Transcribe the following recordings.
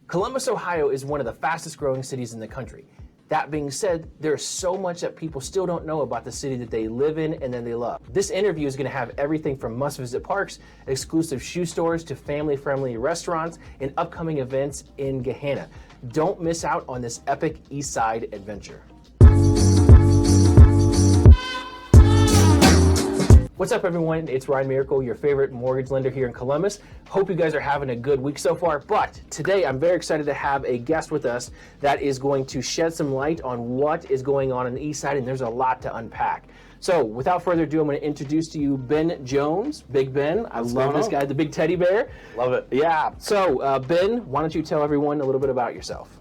Columbus, Ohio is one of the fastest growing cities in the country. That being said, there's so much that people still don't know about the city that they live in and then they love. This interview is going to have everything from must-visit parks, exclusive shoe stores, to family-friendly restaurants and upcoming events in Gahanna. Don't miss out on this epic East Side adventure. What's up, everyone? It's Ryan Miracle, your favorite mortgage lender here in Columbus. Hope you guys are having a good week so far, but today I'm very excited to have a guest with us that is going to shed some light on what is going on the East Side, and there's a lot to unpack. So without further ado, I'm going to introduce to you Ben Jones. Big Ben. I love this guy, the big teddy bear. Love it. Yeah. So Ben, why don't you tell everyone a little bit about yourself?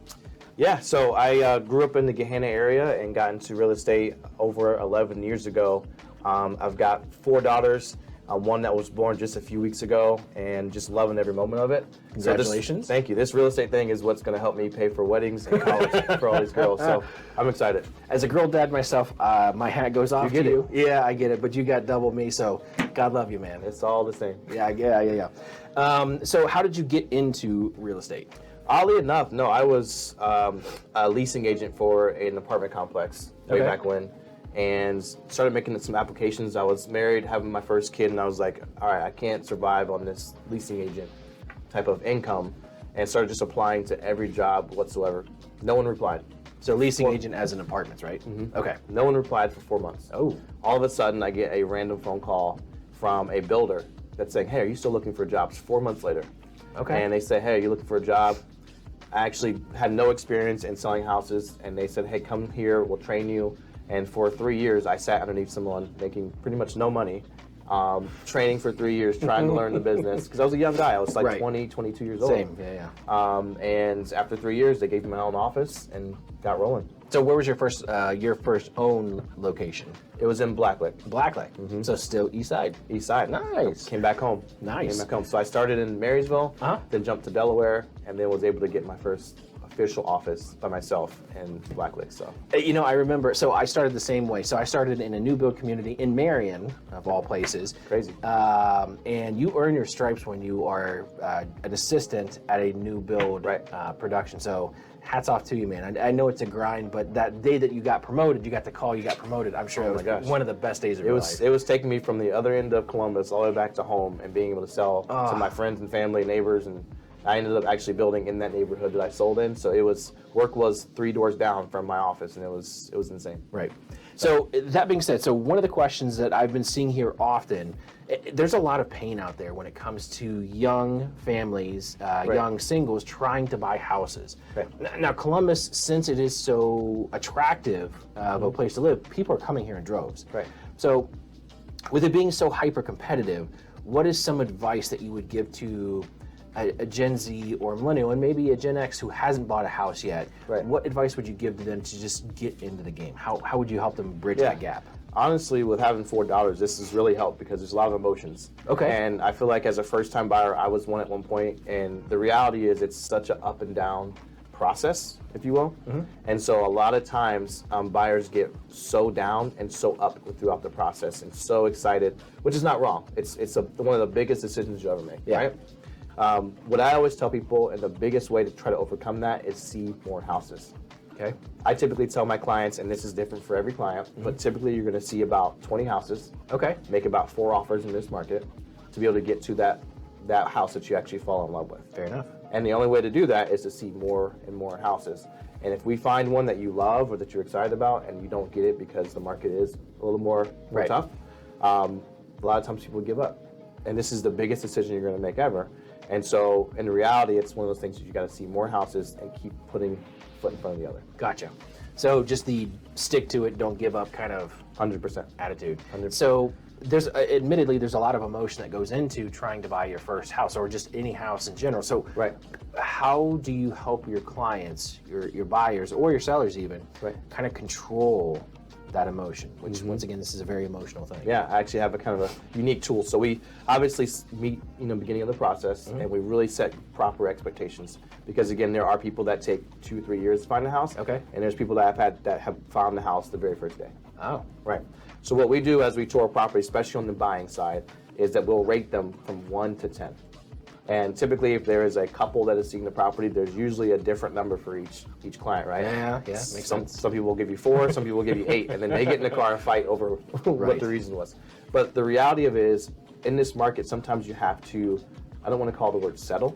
Yeah, so I grew up in the Gahanna area and got into real estate over 11 years ago. I've got 4 daughters, one that was born just a few weeks ago, and just loving every moment of it. Congratulations. So thank you. This real estate thing is what's going to help me pay for weddings and college for all these girls, so I'm excited. As a girl dad myself, my hat goes off to you. Yeah, I get it, but you got double me, so God love you, man. It's all the same. Yeah. So how did you get into real estate? Oddly enough, no, I was a leasing agent for an apartment complex way back when, and started making some applications. I was married, having my first kid, and I was like, all right, I can't survive on this leasing agent type of income, and started just applying to every job whatsoever. No one replied. So leasing agent as in apartments, right? Mm-hmm. Okay. No one replied for 4 months. Oh. All of a sudden, I get a random phone call from a builder that's saying, hey, are you still looking for jobs? 4 months later. Okay. And they say, hey, are you looking for a job? I actually had no experience in selling houses, and they said, hey, come here, we'll train you. And for 3 years, I sat underneath someone making pretty much no money, training for 3 years, trying to learn the business. Because I was a young guy. I was like 20, 22 years old. Same, yeah. And after 3 years, they gave me my own office and got rolling. So where was your first own location? It was in Blacklick. Blacklick. Mm-hmm. So still East Side. East Side. Nice. Came back home. Nice. Came back home. So I started in Marysville, then jumped to Delaware, and then was able to get my first official office by myself in Blacklick. So you know, I remember, so I started the same way. So I started in a new build community in Marion, of all places. Crazy. And you earn your stripes when you are an assistant at a new build production. So hats off to you, man. I know it's a grind, but that day that you got promoted, you got the call, you got promoted. I'm sure it was one of the best days of your life. It was taking me from the other end of Columbus all the way back to home and being able to sell to my friends and family, neighbors, and I ended up actually building in that neighborhood that I sold in. So work was 3 doors down from my office, and it was insane. Right. So that being said, so one of the questions that I've been seeing here often, there's a lot of pain out there when it comes to young families, young singles trying to buy houses. Right. Now, Columbus, since it is so attractive of a place to live, people are coming here in droves. Right. So with it being so hyper competitive, what is some advice that you would give to a Gen Z or a millennial, and maybe a Gen X who hasn't bought a house yet? Right. What advice would you give to them to just get into the game? How would you help them bridge that gap? Honestly, with having 4 daughters, this has really helped because there's a lot of emotions. Okay. And I feel like as a first-time buyer, I was one at one point, and the reality is it's such an up and down process, if you will. Mm-hmm. And so a lot of times buyers get so down and so up throughout the process and so excited, which is not wrong. It's one of the biggest decisions you ever make, right? What I always tell people, and the biggest way to try to overcome that, is see more houses. Okay. I typically tell my clients, and this is different for every client, but typically you're going to see about 20 houses. Okay. Make about 4 offers in this market to be able to get to that house that you actually fall in love with. Fair enough. And the only way to do that is to see more and more houses. And if we find one that you love or that you're excited about and you don't get it because the market is a little more tough, a lot of times people give up. And this is the biggest decision you're going to make ever. And so in reality, it's one of those things that you got to see more houses and keep putting foot in front of the other. Gotcha. So just the stick to it, don't give up kind of 100% attitude. 100%. So there's admittedly there's a lot of emotion that goes into trying to buy your first house or just any house in general. So how do you help your clients, your buyers or your sellers even, kind of control that emotion, which once again, this is a very emotional thing. Yeah, I actually have a kind of a unique tool. So we obviously meet, beginning of the process, and we really set proper expectations. Because again, there are people that take 2-3 years to find a house. Okay. And there's people that have found the house the very first day. Oh. Right. So what we do as we tour a property, especially on the buying side, is that we'll rate them from 1 to 10. And typically, if there is a couple that is seeing the property, there's usually a different number for each client, right? Yeah, makes sense. Some people will give you 4, some people will give you 8, and then they get in the car and fight over what the reason was. But the reality of it is, in this market, sometimes you have to, I don't want to call the word settle,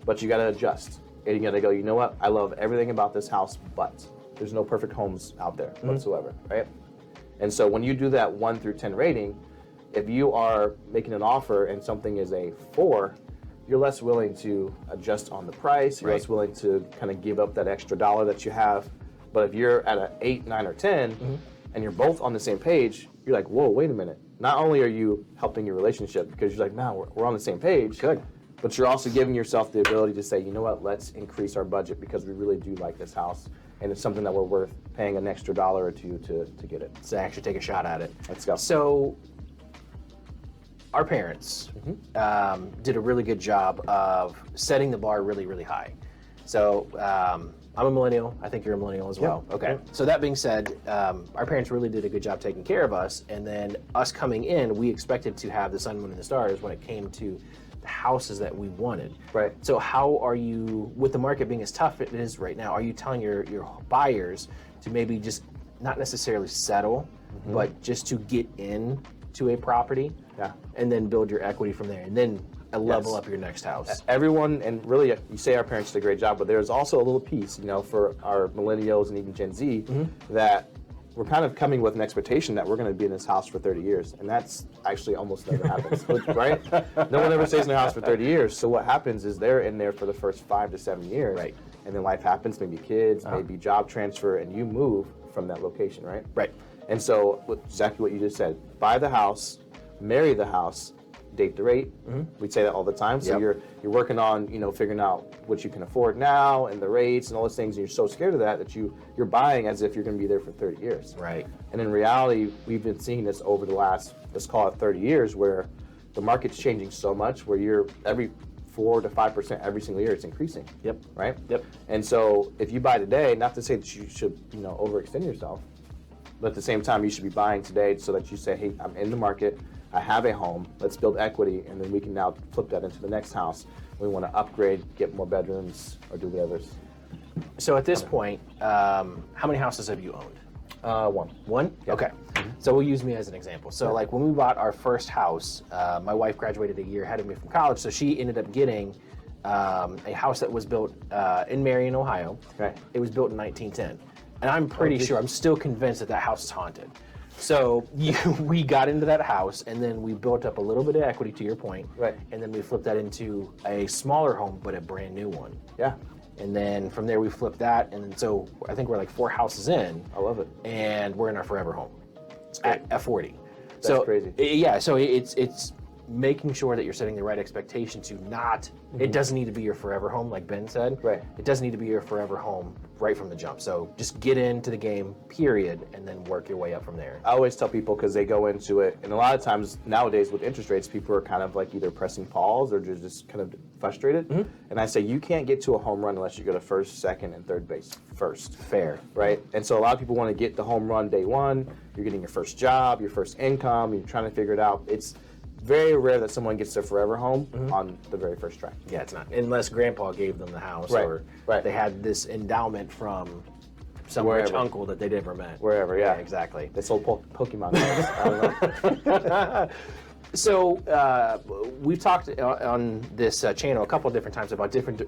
but you got to adjust. And you got to go, you know what? I love everything about this house, but there's no perfect homes out there whatsoever, right? And so when you do that 1 through 10 rating, if you are making an offer and something is a 4, you're less willing to adjust on the price. You're less willing to kind of give up that extra dollar that you have. But if you're at an 8, 9, or 10, and you're both on the same page, you're like, whoa, wait a minute. Not only are you helping your relationship because you're like, no, we're on the same page. Good. But you're also giving yourself the ability to say, you know what, let's increase our budget because we really do like this house. And it's something that we're worth paying an extra $1 or $2 to get it. To actually take a shot at it. Let's go. So, our parents did a really good job of setting the bar really, really high. So I'm a millennial. I think you're a millennial as well. Yeah. Okay. Yeah. So that being said, our parents really did a good job taking care of us. And then us coming in, we expected to have the sun, moon, and the stars when it came to the houses that we wanted. Right. So how are you, with the market being as tough it is right now, are you telling your buyers to maybe just not necessarily settle, but just to get in to a property? Yeah. And then build your equity from there, and then level up your next house. Everyone, and really, you say our parents did a great job, but there's also a little piece, for our millennials and even Gen Z, that we're kind of coming with an expectation that we're going to be in this house for 30 years, and that's actually almost never happens, right? No one ever stays in their house for 30 years. So what happens is they're in there for the first 5 to 7 years, Right. And then life happens, maybe kids, maybe job transfer, and you move from that location, right? Right. And so exactly what you just said: buy the house, marry the house, date the rate. We say that all the time. So you're working on figuring out what you can afford now and the rates and all those things. And you're so scared of that you're buying as if you're going to be there for 30 years. Right. And in reality, we've been seeing this over the last, let's call it 30 years, where the market's changing so much, where you're every 4 to 5% every single year it's increasing. Yep. Right. Yep. And so if you buy today, not to say that you should overextend yourself, but at the same time you should be buying today so that you say, hey, I'm in the market. I have a home, let's build equity, and then we can now flip that into the next house. We want to upgrade, get more bedrooms, or do whatever. So at this point, how many houses have you owned? One. One? Yeah. Okay. So we'll use me as an example. So like when we bought our first house, my wife graduated a year ahead of me from college, so she ended up getting a house that was built in Marion, Ohio. Right. It was built in 1910. And I'm pretty sure, I'm still convinced that house is haunted. So we got into that house, and then we built up a little bit of equity, to your point. Right. And then we flipped that into a smaller home, but a brand new one. Yeah. And then from there we flipped that, and then so I think we're like 4 houses in. I love it. And we're in our forever home at 40. That's crazy. Yeah, so it's making sure that you're setting the right expectation to not, it doesn't need to be your forever home, like Ben said. Right. It doesn't need to be your forever home right from the jump. So just get into the game, period, and then work your way up from there. I always tell people, because they go into it, and a lot of times nowadays with interest rates, people are kind of like either pressing pause or just kind of frustrated. And I say, you can't get to a home run unless you go to first, second, and third base first. Fair. Right? And so a lot of people want to get the home run day one. You're getting your first job, your first income, you're trying to figure it out. It's very rare that someone gets their forever home on the very first try. Yeah, it's not. Unless grandpa gave them the house, Right, or right. they had this endowment from some Wherever. rich uncle that they never met. Wherever, yeah. Exactly. They sold Pokemon cards. I don't know. So we've talked on this channel a couple of different times about different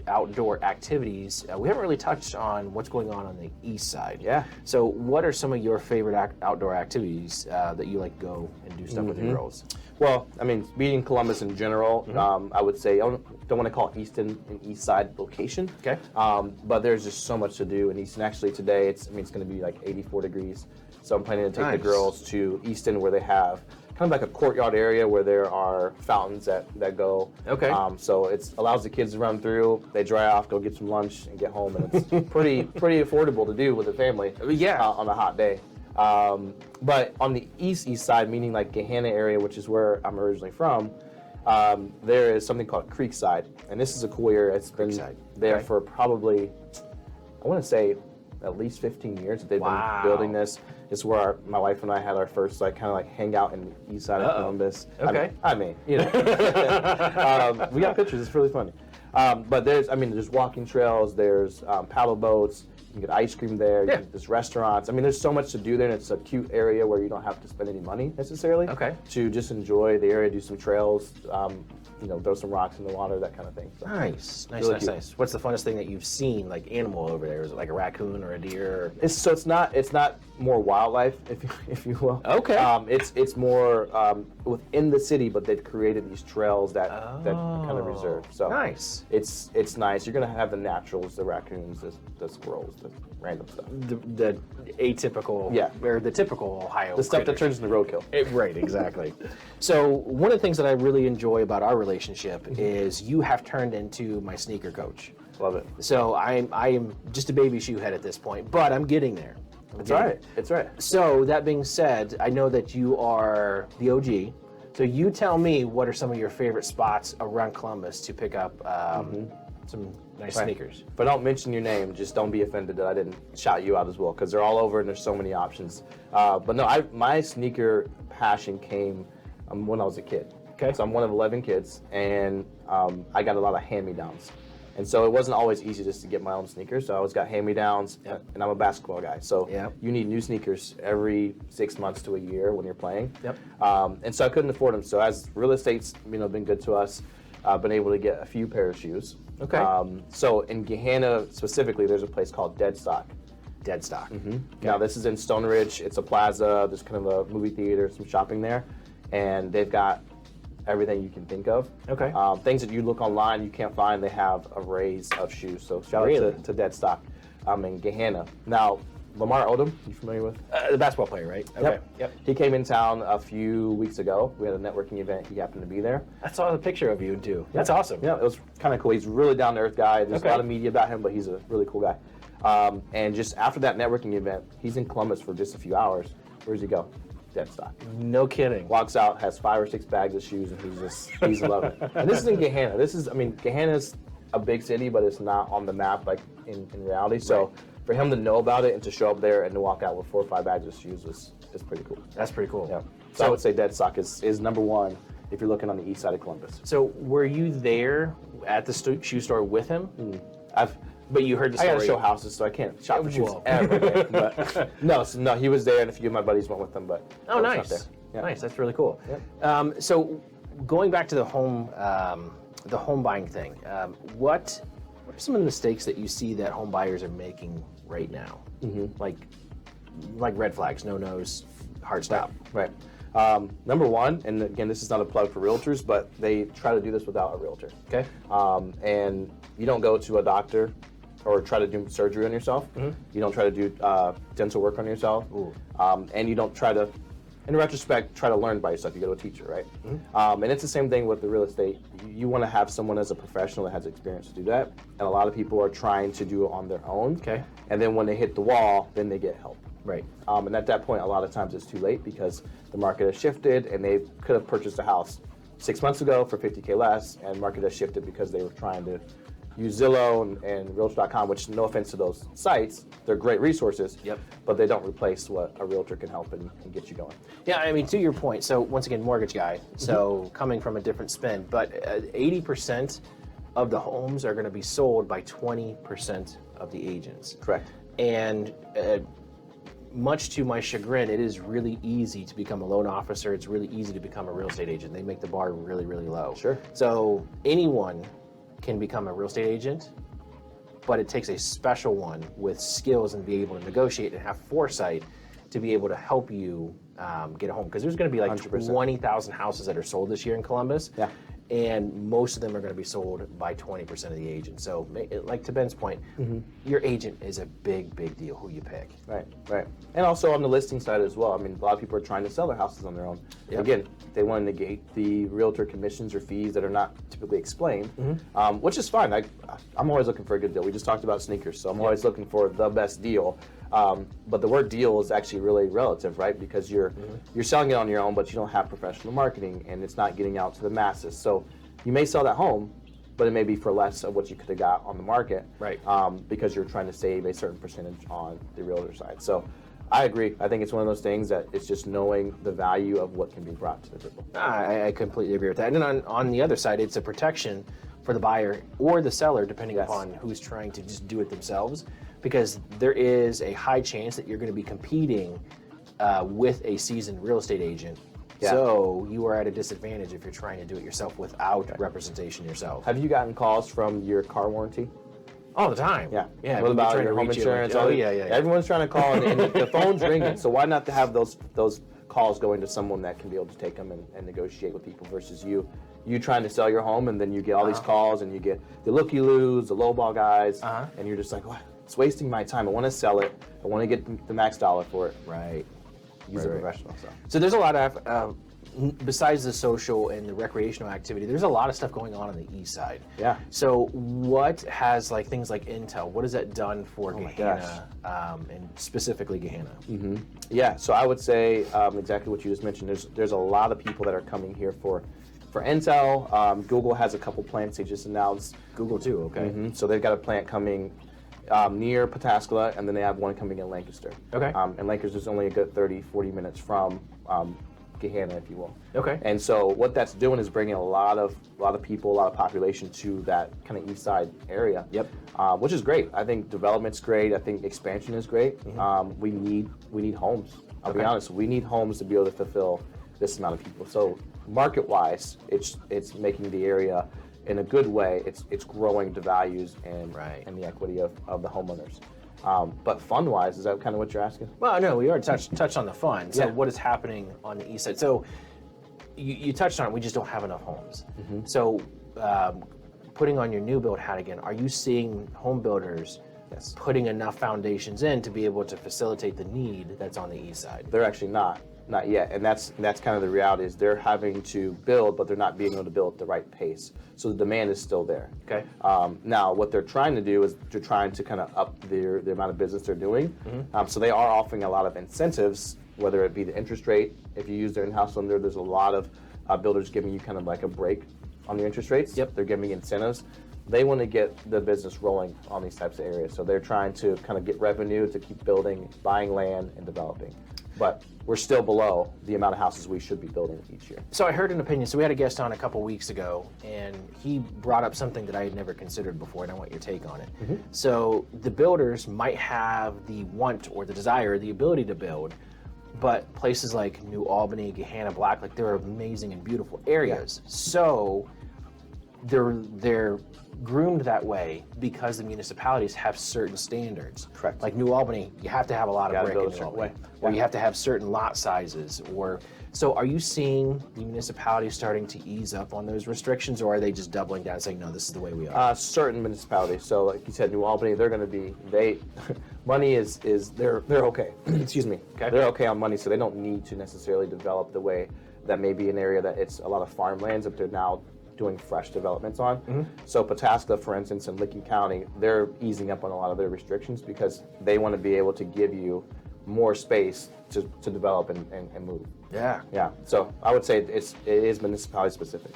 outdoor activities. We haven't really touched on what's going on the east side. Yeah. So what are some of your favorite outdoor activities that you like to go and do stuff with your girls? Well, I mean, being Columbus in general, I would say, I don't want to call Easton an east side location. Okay. But there's just so much to do in Easton. Actually, today, it's going to be like 84 degrees. So I'm planning to take the girls to Easton, where they have kind of like a courtyard area where there are fountains that go. Okay. So it allows the kids to run through, they dry off, go get some lunch, and get home. And it's pretty affordable to do with a family. Yeah. On a hot day. But on the east side, meaning like Gahanna area, which is where I'm originally from, there is something called Creekside. And this is a cool area. It's been there for probably, I want to say, at least 15 years that they've been building this. It's where my wife and I had our first kind of hangout in the east side of Columbus. Okay. I mean, we got pictures. It's really funny. But there's walking trails. There's paddle boats. You can get ice cream there. Yeah. There's restaurants. I mean, there's so much to do there, and it's a cute area where you don't have to spend any money necessarily. Okay. To just enjoy the area, do some trails, throw some rocks in the water, that kind of thing. So, Nice. really cute. What's the funnest thing that you've seen, animal over there? Is it like a raccoon or a deer? It's not more wildlife, if you will. Okay. It's more within the city, but they've created these trails that are kind of reserved. So nice. It's nice. You're gonna have the naturals, the raccoons, the squirrels, the random stuff. The atypical, or the typical Ohio. The stuff that critters. turns into roadkill. Right, exactly. So one of the things that I really enjoy about our relationship is you have turned into my sneaker coach. Love it. So I am just a baby shoe head at this point, but I'm getting there. It's right. It's right. So that being said, I know that you are the OG. So you tell me, what are some of your favorite spots around Columbus to pick up some nice sneakers? If I don't mention your name, just don't be offended that I didn't shout you out as well, because they're all over and there's so many options. But no, my sneaker passion came when I was a kid. Okay. So I'm one of 11 kids, and I got a lot of hand-me-downs. And so it wasn't always easy just to get my own sneakers. So I always got hand-me-downs, and I'm a basketball guy. So you need new sneakers every 6 months to a year when you're playing. Yep. And so I couldn't afford them. So as real estate's been good to us, I've been able to get a few pairs of shoes. Okay. So in Gahanna specifically, there's a place called Dead Stock. Dead Stock. Okay. Now this is in Stone Ridge. It's a plaza. There's kind of a movie theater, some shopping there, and they've got everything you can think of. Okay. Things that you look online you can't find, they have arrays of shoes. So shout out to Dead Stock in Gahanna. Now, Lamar Odom, you familiar with? The basketball player, right? Okay. Yep. He came in town a few weeks ago. We had a networking event. He happened to be there. I saw the picture of you too. That's awesome. Yeah, it was kind of cool. He's a really down-to-earth guy. There's a lot of media about him, but he's a really cool guy. And just after that networking event, he's in Columbus for just a few hours. Where does he go? Dead Stock. No kidding. Walks out, has 5 or 6 bags of shoes, and he's loving it. And this is in Gahanna. Gahanna's a big city, but it's not on the map in reality. So for him to know about it and to show up there and to walk out with 4 or 5 bags of shoes is pretty cool. That's pretty cool. Yeah. So I would say Dead Stock is number one if you're looking on the east side of Columbus. So were you there at the shoe store with him? But you heard the story. I gotta show houses, so I can't shop for shoes every day. But no, he was there, and a few of my buddies went with him. But nice, there. Yeah. Nice. That's really cool. Yep. So going back to the home buying thing, what are some of the mistakes that you see that home buyers are making right now? Like red flags, no-nos, hard stop. Right. Number one, and again, this is not a plug for realtors, but they try to do this without a realtor. Okay. And you don't go to a doctor or try to do surgery on yourself. You don't try to do dental work on yourself. And you don't try to, in retrospect, try to learn by yourself. You go to a teacher, right? And it's the same thing with the real estate. You want to have someone as a professional that has experience to do that. And a lot of people are trying to do it on their own. Okay. And then when they hit the wall, then they get help. Right. And at that point, a lot of times it's too late because the market has shifted, and they could have purchased a house 6 months ago for $50K less, and market has shifted because they were trying to use Zillow and Realtor.com, which, no offense to those sites, they're great resources, but they don't replace what a realtor can help and get you going. Yeah, I mean, to your point, so once again, mortgage guy, so coming from a different spin, but 80% of the homes are going to be sold by 20% of the agents. Correct. And much to my chagrin, it is really easy to become a loan officer. It's really easy to become a real estate agent. They make the bar really, really low. Sure. So anyone can become a real estate agent, but it takes a special one with skills and be able to negotiate and have foresight to be able to help you get a home. Because there's going to be like 100%. 20,000 houses that are sold this year in Columbus. Yeah. And most of them are going to be sold by 20% of the agent. So, like to Ben's point, your agent is a big, big deal who you pick. Right. And also on the listing side as well. I mean, a lot of people are trying to sell their houses on their own. Yep. Again, they want to negate the realtor commissions or fees that are not typically explained, which is fine. I'm always looking for a good deal. We just talked about sneakers, so I'm always looking for the best deal. But the word deal is actually really relative, right? Because you're selling it on your own, but you don't have professional marketing, and it's not getting out to the masses. So you may sell that home, but it may be for less of what you could have got on the market, right? Because you're trying to save a certain percentage on the realtor side. So I agree. I think it's one of those things that it's just knowing the value of what can be brought to the table. I completely agree with that. And then on the other side, it's a protection for the buyer or the seller, depending upon who's trying to just do it themselves, because there is a high chance that you're going to be competing with a seasoned real estate agent. Yeah. So you are at a disadvantage if you're trying to do it yourself without representation yourself. Have you gotten calls from your car warranty? All the time. Yeah. Yeah. What about trying your to home reach insurance? yeah. Everyone's trying to call, and the phone's ringing. So why not to have those calls going to someone that can be able to take them and negotiate with people versus you trying to sell your home, and then you get all these calls, and you get the looky-loos, the lowball guys, and you're just like, what? It's wasting my time. I want to sell it. I want to get the max dollar for it. Right. He's a professional. So there's a lot of, besides the social and the recreational activity, there's a lot of stuff going on the east side. Yeah. So what has like things like Intel, what has that done for Gahanna, and specifically Gahanna? Yeah, so I would say exactly what you just mentioned. There's a lot of people that are coming here for Intel. Google has a couple plants they just announced. Google too, okay. So they've got a plant coming near Pataskala, and then they have one coming in Lancaster. Okay. And Lancaster is only a good 30, 40 minutes from Gahanna, if you will. Okay. And so what that's doing is bringing a lot of people, a lot of population to that kind of east side area. Yep. Which is great. I think development's great. I think expansion is great. We need homes. I'll be honest. We need homes to be able to fulfill this amount of people. So market-wise, it's making the area in a good way. It's growing the values and the equity of the homeowners. But fund-wise, is that kind of what you're asking? Well, no, we already touched on the fund. So what is happening on the east side? So you touched on it, we just don't have enough homes. So putting on your new build hat again, are you seeing home builders putting enough foundations in to be able to facilitate the need that's on the east side? They're actually not yet, and that's kind of the reality. Is they're having to build, but they're not being able to build at the right pace. So the demand is still there. Okay. Now, what they're trying to do is they're trying to kind of up the amount of business they're doing. So they are offering a lot of incentives, whether it be the interest rate. If you use their in-house lender, there's a lot of builders giving you kind of like a break on the interest rates. Yep. They're giving incentives. They want to get the business rolling on these types of areas. So they're trying to kind of get revenue to keep building, buying land, and developing. But we're still below the amount of houses we should be building each year. So I heard an opinion. So we had a guest on a couple weeks ago, and he brought up something that I had never considered before, and I want your take on it. So the builders might have the want or the desire, the ability to build, but places like New Albany, Gahanna, Black, like they're amazing and beautiful areas. So they're groomed that way because the municipalities have certain standards. Correct. Like New Albany, you have to have a lot of brick in New Albany, way. or you have to have certain lot sizes, or so. Are you seeing the municipalities starting to ease up on those restrictions, or are they just doubling down, saying no, this is the way we are? Certain municipalities. So, like you said, New Albany, they're going to be money is they're okay. Excuse me. Okay. They're okay on money, so they don't need to necessarily develop the way that may be an area that it's a lot of farmlands that they're now doing fresh developments on. So Pataskala, for instance, in Licking County, they're easing up on a lot of their restrictions because they want to be able to give you more space to develop and move. Yeah. So I would say it is municipality specific.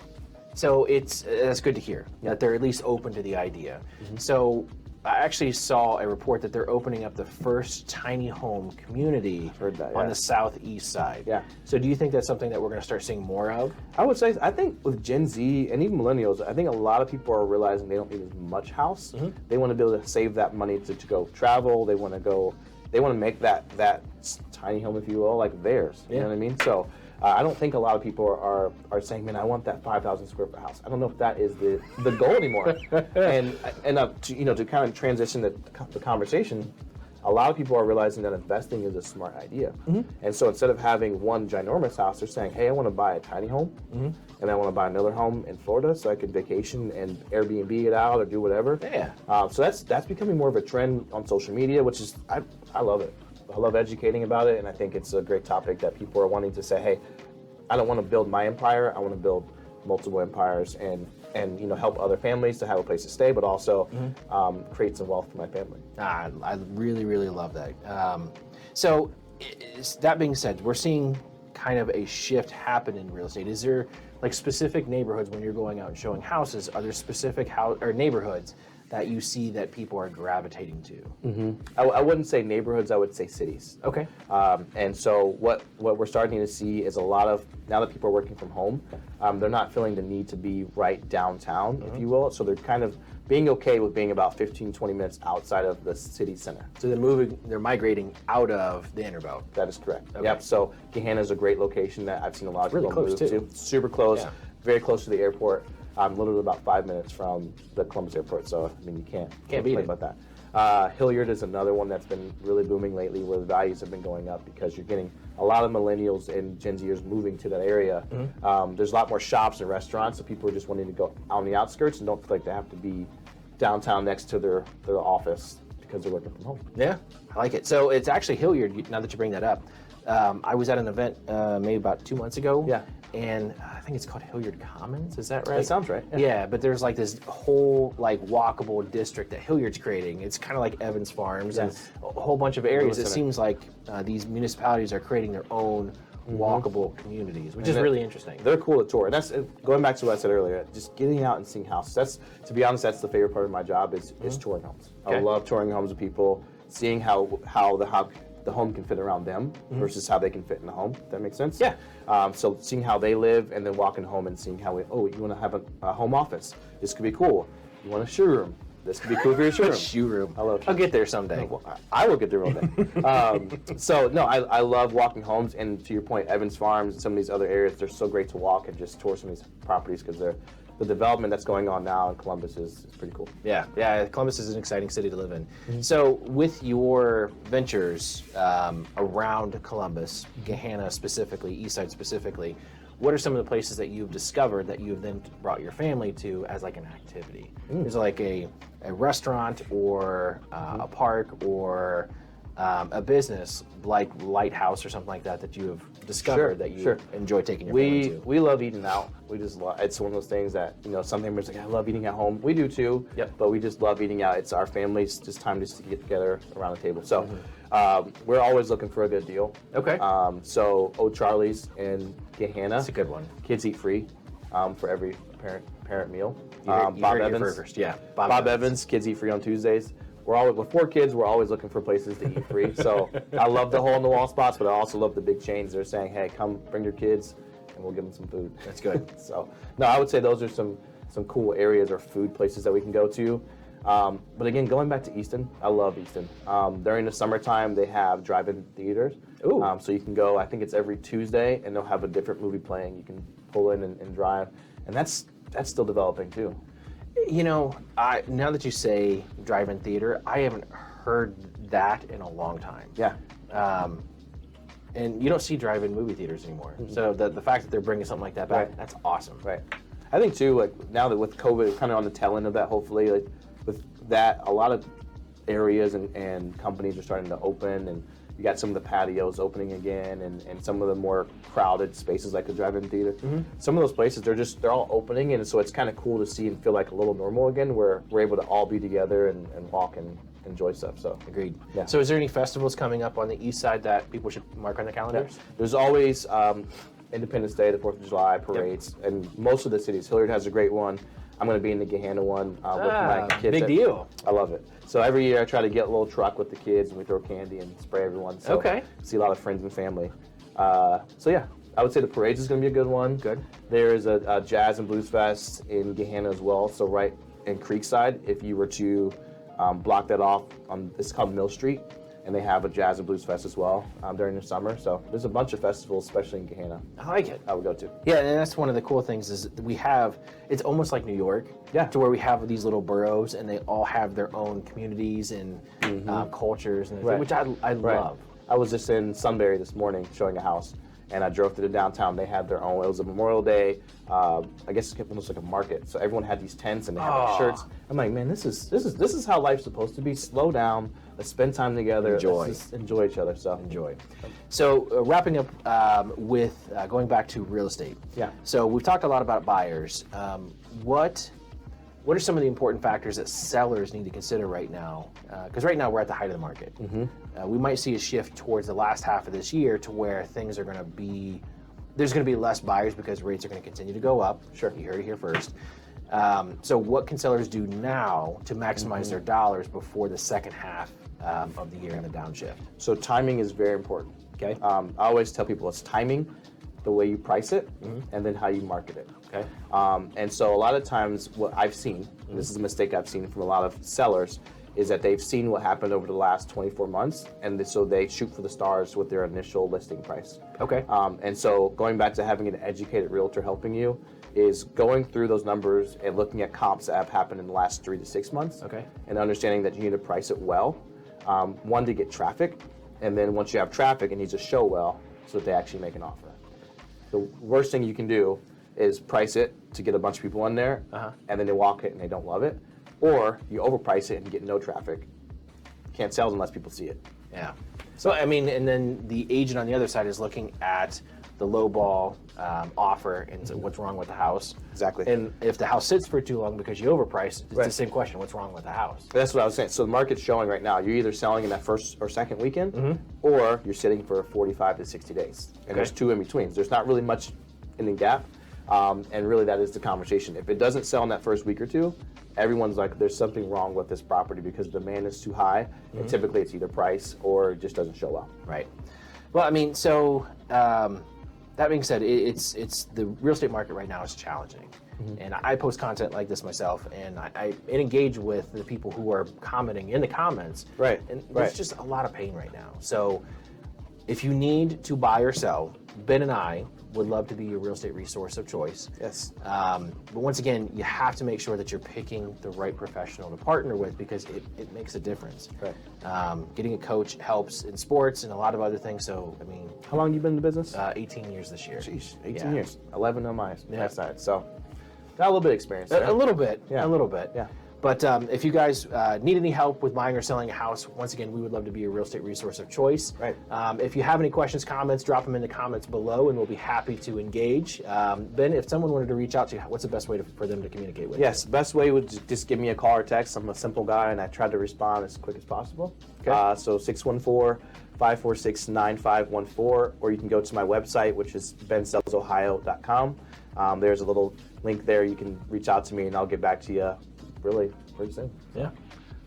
So that's good to hear that they're at least open to the idea. So I actually saw a report that they're opening up the first tiny home community on the southeast side. Yeah. So do you think that's something that we're going to start seeing more of? I would say, I think with Gen Z and even millennials, I think a lot of people are realizing they don't need as much house. They want to be able to save that money to go travel. They want to make that tiny home, if you will, like theirs. You know what I mean? So I don't think a lot of people are saying, man, I want that 5,000 square foot house. I don't know if that is the goal anymore. and to kind of transition the conversation, a lot of people are realizing that investing is a smart idea. And so instead of having one ginormous house, they're saying, hey, I want to buy a tiny home, and I want to buy another home in Florida so I can vacation and Airbnb it out or do whatever. Yeah. So that's becoming more of a trend on social media, which is, I love it. I love educating about it, and I think it's a great topic that people are wanting to say, hey, I don't want to build my empire, I want to build multiple empires and help other families to have a place to stay, but also create some wealth for my family. I really, really love that. So that being said, we're seeing kind of a shift happen in real estate. Is there like specific neighborhoods when you're going out and showing houses? Are there specific neighborhoods that you see that people are gravitating to? I wouldn't say neighborhoods, I would say cities. Okay. And so what we're starting to see is a lot of, now that people are working from home, they're not feeling the need to be right downtown, if you will. So they're kind of being okay with being about 15, 20 minutes outside of the city center. So they're migrating out of the inner belt. That is correct. Okay. Yep. So Gahanna is a great location that I've seen a lot of people Really close, move to. Super close, Yeah. very close to the airport. Literally about 5 minutes from the Columbus airport. So I mean, you can't beat complain it. about that. Hilliard is another one that's been really booming lately, where the values have been going up because you're getting a lot of millennials and Gen Zers moving to that area. There's a lot more shops and restaurants, so people are just wanting to go out on the outskirts and don't feel like they have to be downtown next to their office because they're working from home. Yeah, I like it. So it's actually Hilliard, now that you bring that up. I was at an event maybe about 2 months ago. Yeah. And I think it's called Hilliard Commons, is that right? That sounds right. Yeah, but there's like this whole like walkable district that Hilliard's creating. It's kind of like Evans Farms Yes. and a whole bunch of areas. It Center. seems like these municipalities are creating their own walkable communities, which is And really interesting. They're cool to tour. And that's going back to what I said earlier, just getting out and seeing houses. That's, to be honest, that's the favorite part of my job is touring homes. Okay. I love touring homes with people, seeing how the home can fit around them versus how they can fit in the home. If that makes sense? Yeah. So seeing how they live and then walking home and seeing how you want to have a home office. This could be cool. You want a shoe room. This could be cool for your shoe room. Shoe room. I love I'll get there someday. Well, I will get there one day. So no, I love walking homes, and to your point, Evans Farms and some of these other areas, they're so great to walk and just tour some of these properties because the development that's going on now in Columbus is pretty cool. Yeah. Columbus is an exciting city to live in. So, with your ventures around Columbus, Gahanna specifically, Eastside specifically, what are some of the places that you've discovered that you've then brought your family to as like an activity? Is it like a restaurant or a park or a business like Lighthouse or something like that you have discovered that you enjoy taking your family to? We love eating out. We just love, it's one of those things that, some families are like, I love eating at home. We do too. Yep. But we just love eating out. It's our families, just time just to get together around the table. So we're always looking for a good deal. Okay. So Old Charlie's in Gahanna. That's a good one. Kids eat free for every parent meal. You heard Bob it here Evans. first. Yeah. Bob Evans, kids eat free on Tuesdays. With 4 kids, we're always looking for places to eat free. So I love the hole in the wall spots, but I also love the big chains. They're saying, hey, come bring your kids and we'll give them some food. That's good. So no, I would say those are some cool areas or food places that we can go to. But again, going back to Easton, I love Easton. During the summertime, they have drive-in theaters. Ooh. So you can go, I think it's every Tuesday, and they'll have a different movie playing. You can pull in and drive. And that's still developing too. Now that you say drive-in theater, I haven't heard that in a long time. Yeah. And you don't see drive-in movie theaters anymore. So the fact that they're bringing something like that back, that's awesome. Right. I think too, like now that with COVID kind of on the tail end of that, hopefully, like with that, a lot of areas and companies are starting to open, and you got some of the patios opening again, and some of the more crowded spaces like the drive-in theater. Some of those places, they're all opening, and so it's kind of cool to see and feel like a little normal again, where we're able to all be together and walk and enjoy stuff. So Agreed. Yeah. So is there any festivals coming up on the east side that people should mark on the calendars? there's always Independence Day, the 4th of July parades, and most of the cities. Hilliard has a great one. I'm going to be in the Gahanna one with my kids. Big deal. I love it. So every year I try to get a little truck with the kids, and we throw candy and spray everyone. So Okay. see a lot of friends and family. So yeah, I would say the parades is going to be a good one. Good. There is a Jazz and Blues Fest in Gahanna as well. So right in Creekside, if you were to block that off, it's called Mill Street, and they have a Jazz and Blues Fest as well during the summer. So there's a bunch of festivals, especially in Gahanna, I like it. I would go to. Yeah, and that's one of the cool things is it's almost like New York. Yeah. To where we have these little boroughs and they all have their own communities and cultures, and Right. which I love. I was just in Sunbury this morning showing a house, and I drove through the downtown. They had their own. It was a Memorial Day. I guess it's almost like a market. So everyone had these tents and they had their shirts. I'm like, man, this is how life's supposed to be. Slow down. Let's spend time together. Enjoy. Let's just enjoy each other. So Enjoy. So wrapping up with going back to real estate. Yeah. So we've talked a lot about buyers. What are some of the important factors that sellers need to consider right now? Because right now we're at the height of the market. We might see a shift towards the last half of this year to where things are going to be, there's going to be less buyers because rates are going to continue to go up. Sure. You heard it here first. So what can sellers do now to maximize their dollars before the second half of the year in the downshift? So timing is very important. Okay. I always tell people it's timing, the way you price it, and then how you market it. Okay. And so a lot of times what I've seen, and this is a mistake I've seen from a lot of sellers, is that they've seen what happened over the last 24 months, and so they shoot for the stars with their initial listing price. Okay. And so going back to having an educated realtor helping you is going through those numbers and looking at comps that have happened in the last 3 to 6 months. Okay. And understanding that you need to price it well. One, to get traffic, and then once you have traffic, it needs to show well so that they actually make an offer. The worst thing you can do is price it to get a bunch of people in there, and then they walk it and they don't love it. Or you overprice it and get no traffic. Can't sell unless people see it. Yeah. So, I mean, and then the agent on the other side is looking at the low ball offer and so what's wrong with the house. Exactly. And if the house sits for too long because you overpriced, it's the same question, what's wrong with the house? That's what I was saying. So the market's showing right now, you're either selling in that first or second weekend, or you're sitting for 45 to 60 days. And there's two in between. There's not really much in the gap. And really that is the conversation. If it doesn't sell in that first week or two, everyone's like, there's something wrong with this property because demand is too high. And typically it's either price or it just doesn't show well. Right. Well, I mean, so that being said, it's the real estate market right now is challenging. And I post content like this myself, and I engage with the people who are commenting in the comments. Right. And there's just a lot of pain right now. So if you need to buy or sell, Ben and I would love to be your real estate resource of choice. Yes. But once again, you have to make sure that you're picking the right professional to partner with because it makes a difference. Right. Getting a coach helps in sports and a lot of other things. So, I mean, How long have you been in the business? 18 years this year. Jeez, 18 Yeah. years. 11 on my side. So got a little bit of experience. A little bit. Yeah. A little bit. Yeah. But if you guys need any help with buying or selling a house, once again, we would love to be your real estate resource of choice. Right. If you have any questions, comments, drop them in the comments below, and we'll be happy to engage. Ben, if someone wanted to reach out to you, what's the best way for them to communicate with you? Yes, best way would just give me a call or text. I'm a simple guy, and I try to respond as quick as possible. Okay. So 614-546-9514, or you can go to my website, which is bensellsohio.com. There's a little link there. You can reach out to me, and I'll get back to you really pretty soon. Yeah.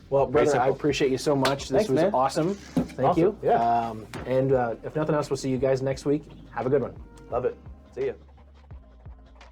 Well, brother, I simple. appreciate you so much. This Thanks, was man. awesome. Thank Awesome. you. Yeah. And if nothing else, we'll see you guys next week. Have a good one. Love it. See ya.